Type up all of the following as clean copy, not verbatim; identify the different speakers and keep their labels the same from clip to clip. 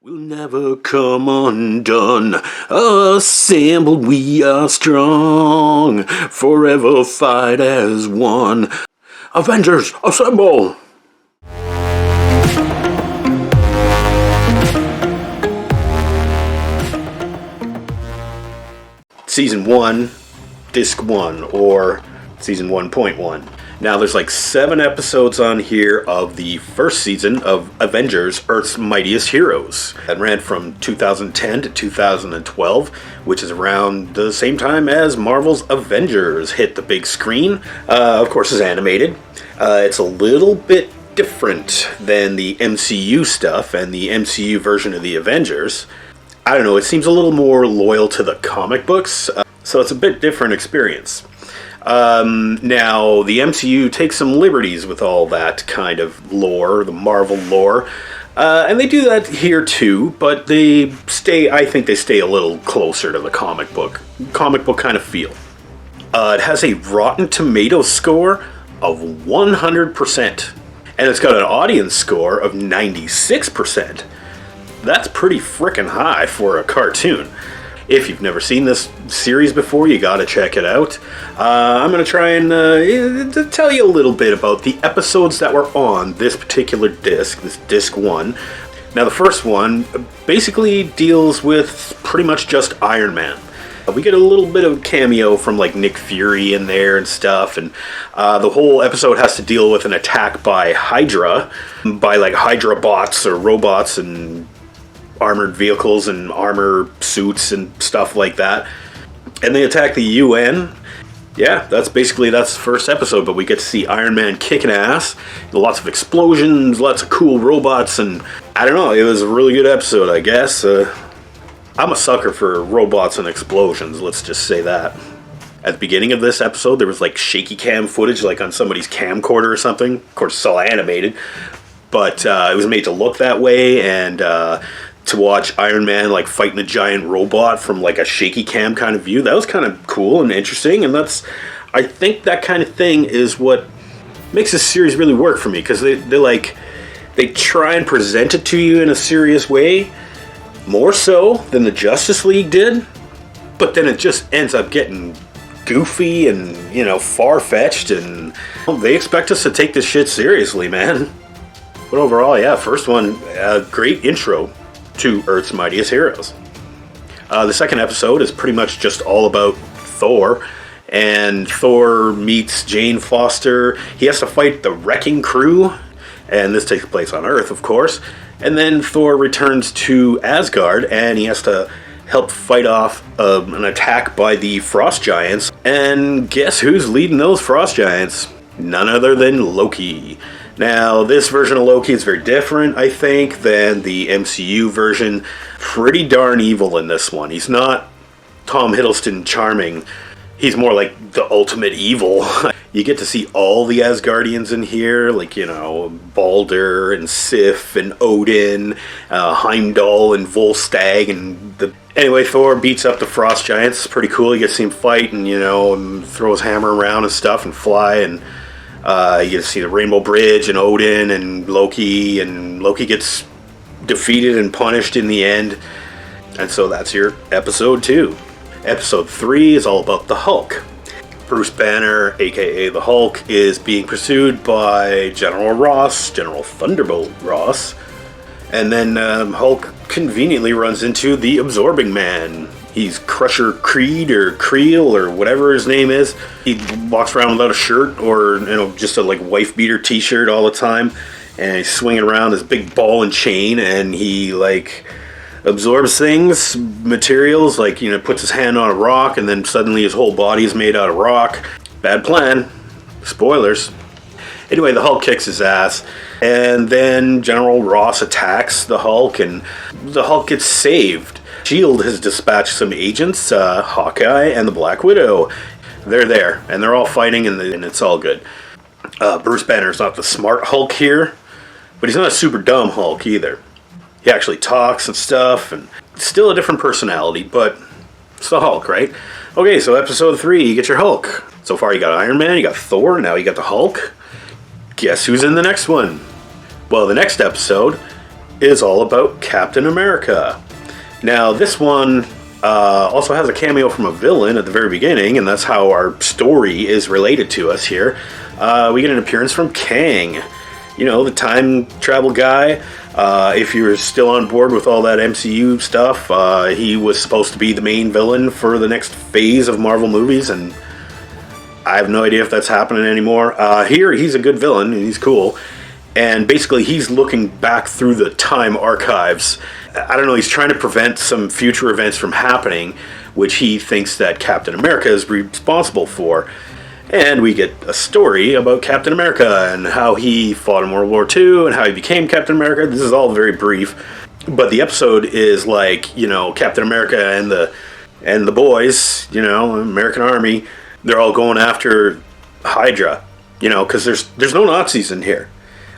Speaker 1: We'll never come undone. Assembled we are strong. Forever fight as one. Avengers, assemble! Season 1, Disc 1, or Season 1.1. Now there's like 7 episodes on here of the first season of Avengers, Earth's Mightiest Heroes. That ran from 2010 to 2012, which is around the same time as Marvel's Avengers hit the big screen. Of course, it's animated. It's a little bit different than the MCU stuff and the MCU version of the Avengers. I don't know, it seems a little more loyal to the comic books, so it's a bit different experience. Now, the MCU takes some liberties with all that kind of lore, the Marvel lore, and they do that here too, but I think they stay a little closer to the comic book kind of feel. It has a Rotten Tomatoes score of 100%, and it's got an audience score of 96%. That's pretty frickin' high for a cartoon. If you've never seen this series before, you gotta check it out. I'm gonna try and tell you a little bit about the episodes that were on this particular disc, this disc 1. Now the first one basically deals with pretty much just Iron Man. We get a little bit of cameo from like Nick Fury in there and stuff, and the whole episode has to deal with an attack by Hydra, by like Hydra bots or robots and armored vehicles and armor suits and stuff like that, and they attack the UN. Yeah, that's the first episode, but we get to see Iron Man kicking ass, lots of explosions, lots of cool robots, and I don't know, it was a really good episode, I guess. I'm a sucker for robots and explosions, let's just say that. At the beginning of this episode, there was like shaky cam footage, like on somebody's camcorder or something. Of course, it's all animated, but it was made to look that way, and to watch Iron Man like fighting a giant robot from like a shaky cam kind of view, that was kind of cool and interesting, and I think that kind of thing is what makes this series really work for me, because they try and present it to you in a serious way, more so than the Justice League did, but then it just ends up getting goofy and, you know, far-fetched, and they expect us to take this shit seriously, man. But overall, yeah, first one, great intro to Earth's Mightiest Heroes. The second episode is pretty much just all about Thor, and Thor meets Jane Foster. He has to fight the Wrecking Crew, and this takes place on Earth, of course. And then Thor returns to Asgard, and he has to help fight off an attack by the Frost Giants. And guess who's leading those Frost Giants? None other than Loki. Now, this version of Loki is very different, I think, than the MCU version. Pretty darn evil in this one. He's not Tom Hiddleston charming. He's more like the ultimate evil. You get to see all the Asgardians in here, like, you know, Balder and Sif and Odin, Heimdall and Volstagg, and Anyway, Thor beats up the Frost Giants. It's pretty cool. You get to see him fight and, you know, and throw his hammer around and stuff and fly, and you get to see the Rainbow Bridge and Odin and Loki gets defeated and punished in the end. And so that's your episode 2. Episode 3 is all about the Hulk. Bruce Banner, aka the Hulk, is being pursued by General Thunderbolt Ross. And then Hulk conveniently runs into the Absorbing Man. He's Crusher Creed or Creel or whatever his name is. He walks around without a shirt, or, you know, just a like wife beater t-shirt all the time, and he's swinging around this big ball and chain, and he like absorbs things, materials, like, you know, puts his hand on a rock, and then suddenly his whole body is made out of rock. Bad plan. Spoilers. Anyway, the Hulk kicks his ass, and then General Ross attacks the Hulk, and the Hulk gets saved. S.H.I.E.L.D. has dispatched some agents, Hawkeye and the Black Widow. They're there, and they're all fighting, and it's all good. Bruce Banner's not the smart Hulk here, but he's not a super dumb Hulk either. He actually talks and stuff, and still a different personality, but it's the Hulk, right? Okay, so episode 3, you get your Hulk. So far you got Iron Man, you got Thor, now you got the Hulk. Guess who's in the next one? Well, the next episode is all about Captain America. Now, this one also has a cameo from a villain at the very beginning, and that's how our story is related to us here. We get an appearance from Kang, you know, the time travel guy. If you're still on board with all that MCU stuff, he was supposed to be the main villain for the next phase of Marvel movies, and I have no idea if that's happening anymore. Here, he's a good villain, and he's cool. And basically, he's looking back through the time archives. I don't know, he's trying to prevent some future events from happening, which he thinks that Captain America is responsible for. And we get a story about Captain America and how he fought in World War II and how he became Captain America. This is all very brief, but the episode is like, you know, Captain America and the boys, you know, American Army. They're all going after Hydra, you know, because there's no Nazis in here.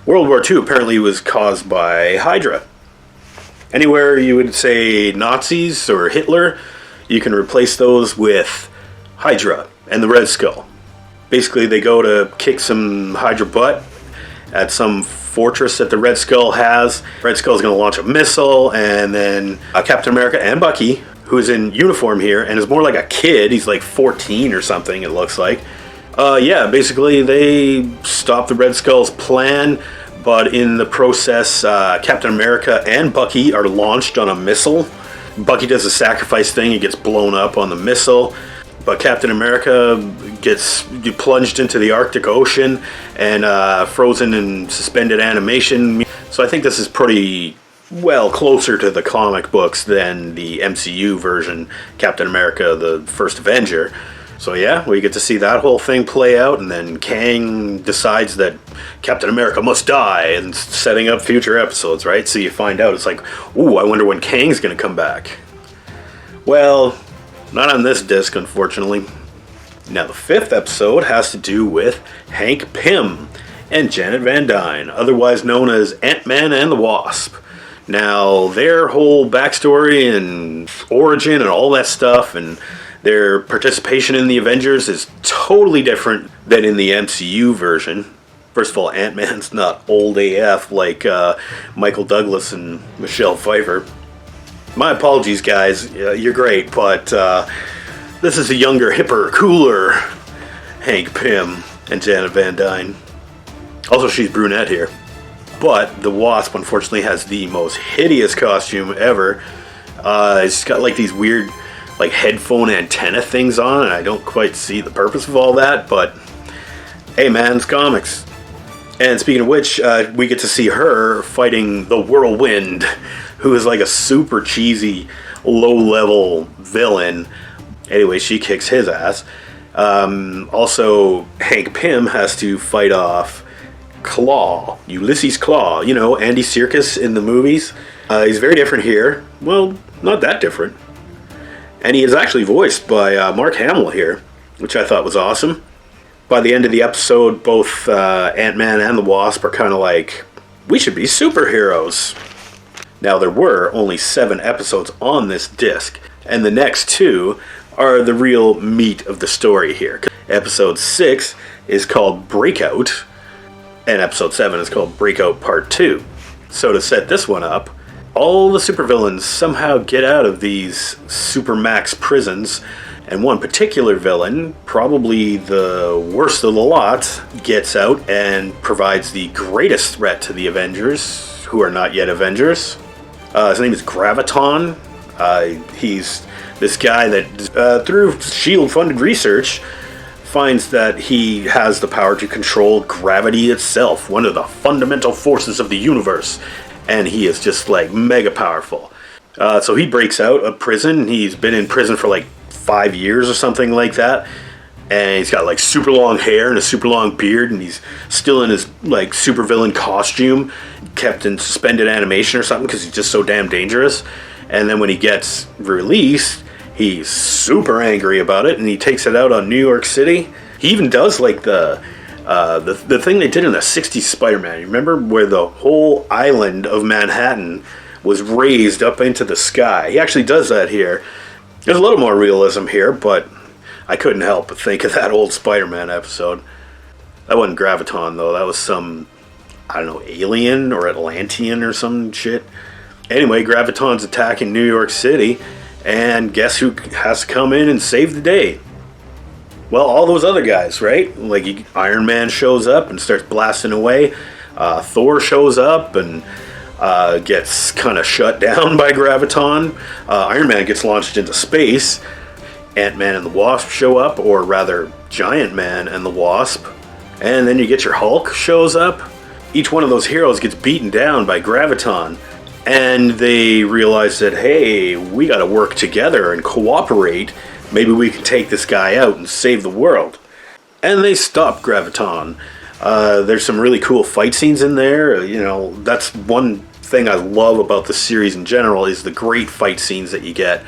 Speaker 1: World War II apparently was caused by Hydra. Anywhere you would say Nazis or Hitler, you can replace those with Hydra and the Red Skull. Basically, they go to kick some Hydra butt at some fortress that the Red Skull has. Red Skull's going to launch a missile, and then Captain America and Bucky, who's in uniform here and is more like a kid, he's like 14 or something, it looks like. Basically, they stop the Red Skull's plan, but in the process, Captain America and Bucky are launched on a missile. Bucky does a sacrifice thing, he gets blown up on the missile. But Captain America gets plunged into the Arctic Ocean and frozen in suspended animation. So I think this is pretty well closer to the comic books than the MCU version, Captain America, the first Avenger. So yeah, we get to see that whole thing play out, and then Kang decides that Captain America must die, and setting up future episodes, right? So you find out, it's like, ooh, I wonder when Kang's gonna come back. Well, not on this disc, unfortunately. Now, the 5th episode has to do with Hank Pym and Janet Van Dyne, otherwise known as Ant-Man and the Wasp. Now, their whole backstory and origin and all that stuff and their participation in the Avengers is totally different than in the MCU version. First of all, Ant-Man's not old AF like Michael Douglas and Michelle Pfeiffer. My apologies, guys. You're great, but this is a younger, hipper, cooler Hank Pym and Janet Van Dyne. Also, she's brunette here. But the Wasp, unfortunately, has the most hideous costume ever. It's got like these weird, like headphone antenna things on, and I don't quite see the purpose of all that. But hey, man, it's comics. And speaking of which, we get to see her fighting the Whirlwind, who is like a super cheesy, low-level villain. Anyway, she kicks his ass. Also, Hank Pym has to fight off Claw, Ulysses Claw. You know, Andy Serkis in the movies. He's very different here. Well, not that different. And he is actually voiced by Mark Hamill here, which I thought was awesome. By the end of the episode, both Ant-Man and the Wasp are kind of like, we should be superheroes. Now, there were only 7 episodes on this disc, and the next 2 are the real meat of the story here. Episode 6 is called Breakout, and episode 7 is called Breakout Part 2. So to set this one up, all the supervillains somehow get out of these supermax prisons, and one particular villain, probably the worst of the lot, gets out and provides the greatest threat to the Avengers, who are not yet Avengers. His name is Graviton. He's this guy that, through S.H.I.E.L.D.-funded research, finds that he has the power to control gravity itself, one of the fundamental forces of the universe, and he is just, like, mega powerful. So he breaks out of prison. He's been in prison for, like, 5 years or something like that, and he's got, like, super long hair and a super long beard, and he's still in his, like, supervillain costume, kept in suspended animation or something, because he's just so damn dangerous. And then when he gets released, he's super angry about it, and he takes it out on New York City. He even does, like, the thing they did in the 60s Spider-Man. You remember where the whole island of Manhattan was raised up into the sky? He actually does that here. There's a little more realism here, but I couldn't help but think of that old Spider-Man episode. That wasn't Graviton, though. That was some I don't know, alien or Atlantean or some shit. Anyway, Graviton's attacking New York City, and guess who has to come in and save the day? Well, all those other guys, right? Like Iron Man shows up and starts blasting away. Thor shows up and gets kind of shut down by Graviton. Iron Man gets launched into space. Ant-Man and the Wasp show up, or rather, Giant Man and the Wasp. And then you get your Hulk shows up. Each one of those heroes gets beaten down by Graviton. And they realize that, hey, we gotta work together and cooperate. Maybe we can take this guy out and save the world. And they stop Graviton. There's some really cool fight scenes in there. You know, that's one thing I love about the series in general, is the great fight scenes that you get.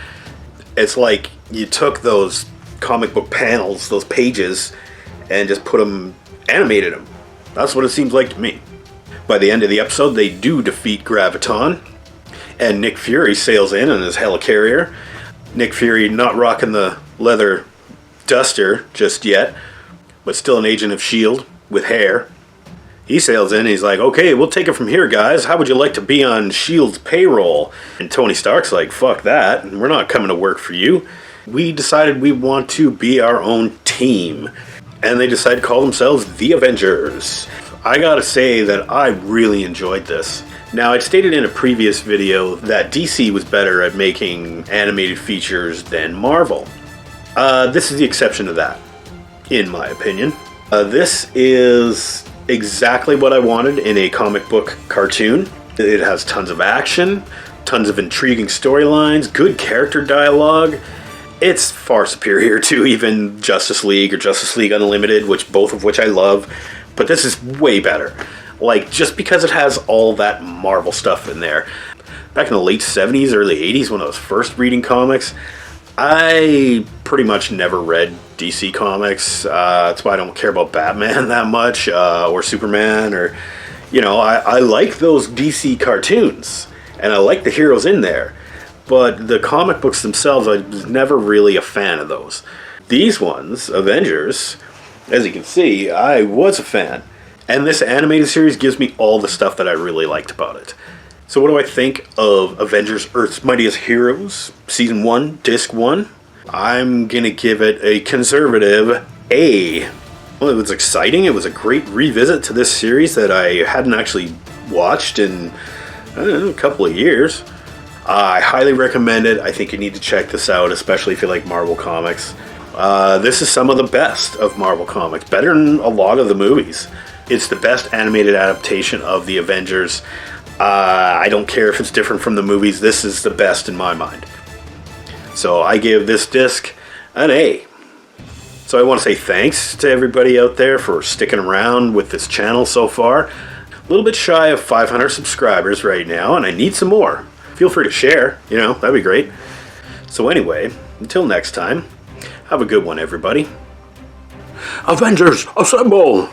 Speaker 1: It's like you took those comic book panels, those pages, and just animated them. That's what it seems like to me. By the end of the episode, they do defeat Graviton, and Nick Fury sails in his helicarrier. Nick Fury not rocking the leather duster just yet, but still an agent of S.H.I.E.L.D. with hair. He sails in and he's like, okay, we'll take it from here, guys. How would you like to be on S.H.I.E.L.D.'s payroll? And Tony Stark's like, fuck that. We're not coming to work for you. We decided we want to be our own team. And they decided to call themselves the Avengers. I gotta say that I really enjoyed this. Now, I'd stated in a previous video that DC was better at making animated features than Marvel. This is the exception to that, in my opinion. This is exactly what I wanted in a comic book cartoon. It has tons of action, tons of intriguing storylines, good character dialogue. It's far superior to even Justice League or Justice League Unlimited, both of which I love, but this is way better. Like, just because it has all that Marvel stuff in there. Back in the late 70s, early 80s, when I was first reading comics, I pretty much never read DC comics. That's why I don't care about Batman that much, or Superman, or, you know, I like those DC cartoons, and I like the heroes in there, but the comic books themselves, I was never really a fan of those. These ones, Avengers, as you can see, I was a fan, and this animated series gives me all the stuff that I really liked about it. So what do I think of Avengers Earth's Mightiest Heroes, Season 1, Disc 1? I'm going to give it a conservative A. Well, it was exciting. It was a great revisit to this series that I hadn't actually watched in, I don't know, a couple of years. I highly recommend it. I think you need to check this out, especially if you like Marvel Comics. This is some of the best of Marvel Comics, better than a lot of the movies. It's the best animated adaptation of the Avengers. I don't care if it's different from the movies. This is the best in my mind. So I give this disc an A. So I want to say thanks to everybody out there for sticking around with this channel so far. A little bit shy of 500 subscribers right now, and I need some more. Feel free to share, you know, that'd be great. So anyway, until next time, have a good one, everybody. Avengers, assemble!